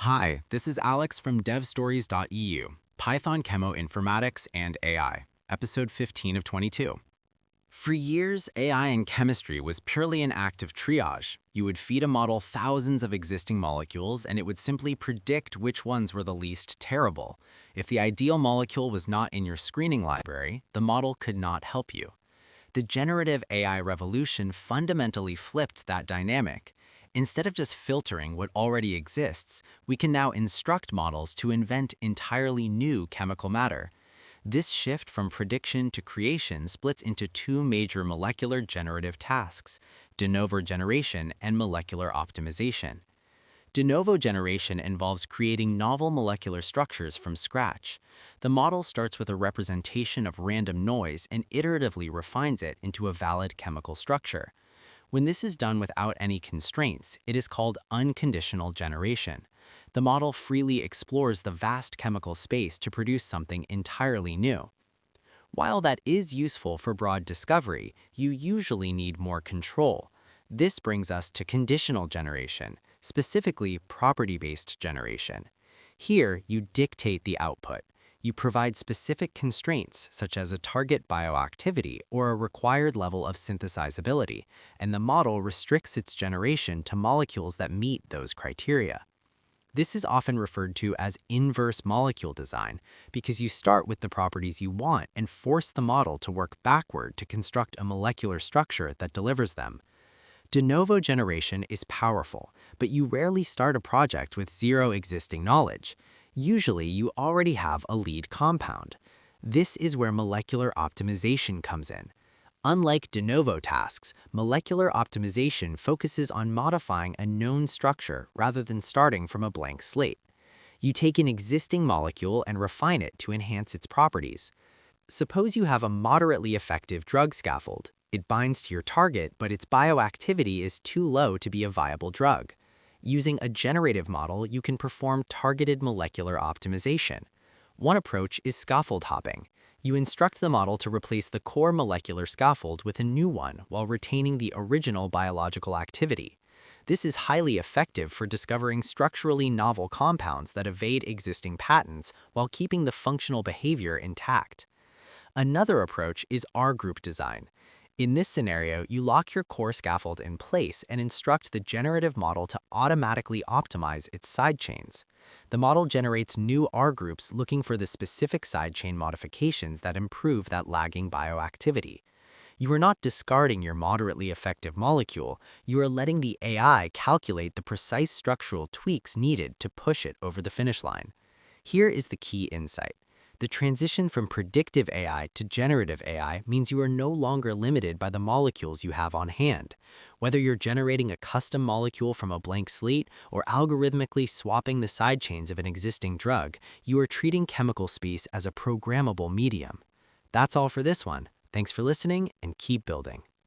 Hi, this is Alex from devstories.eu, Python Cheminformatics and AI, episode 15 of 22. For years, AI in chemistry was purely an act of triage. You would feed a model thousands of existing molecules, and it would simply predict which ones were the least terrible. If the ideal molecule was not in your screening library, the model could not help you. The generative AI revolution fundamentally flipped that dynamic. Instead of just filtering what already exists, we can now instruct models to invent entirely new chemical matter. This shift from prediction to creation splits into two major molecular generative tasks: de novo generation and molecular optimization. De novo generation involves creating novel molecular structures from scratch. The model starts with a representation of random noise and iteratively refines it into a valid chemical structure. When this is done without any constraints, it is called unconditional generation. The model freely explores the vast chemical space to produce something entirely new. While that is useful for broad discovery, you usually need more control. This brings us to conditional generation, specifically property-based generation. Here, you dictate the output. You provide specific constraints, such as a target bioactivity or a required level of synthesizability, and the model restricts its generation to molecules that meet those criteria. This is often referred to as inverse molecule design because you start with the properties you want and force the model to work backward to construct a molecular structure that delivers them. De novo generation is powerful, but you rarely start a project with zero existing knowledge. Usually, you already have a lead compound. This is where molecular optimization comes in. Unlike de novo tasks, molecular optimization focuses on modifying a known structure rather than starting from a blank slate. You take an existing molecule and refine it to enhance its properties. Suppose you have a moderately effective drug scaffold. It binds to your target, but its bioactivity is too low to be a viable drug. Using a generative model, you can perform targeted molecular optimization. One approach is scaffold hopping. You instruct the model to replace the core molecular scaffold with a new one while retaining the original biological activity. This is highly effective for discovering structurally novel compounds that evade existing patents while keeping the functional behavior intact. Another approach is R-group design. In this scenario, you lock your core scaffold in place and instruct the generative model to automatically optimize its sidechains. The model generates new R groups looking for the specific sidechain modifications that improve that lagging bioactivity. You are not discarding your moderately effective molecule, you are letting the AI calculate the precise structural tweaks needed to push it over the finish line. Here is the key insight. The transition from predictive AI to generative AI means you are no longer limited by the molecules you have on hand. Whether you're generating a custom molecule from a blank slate or algorithmically swapping the sidechains of an existing drug, you are treating chemical space as a programmable medium. That's all for this one. Thanks for listening and keep building.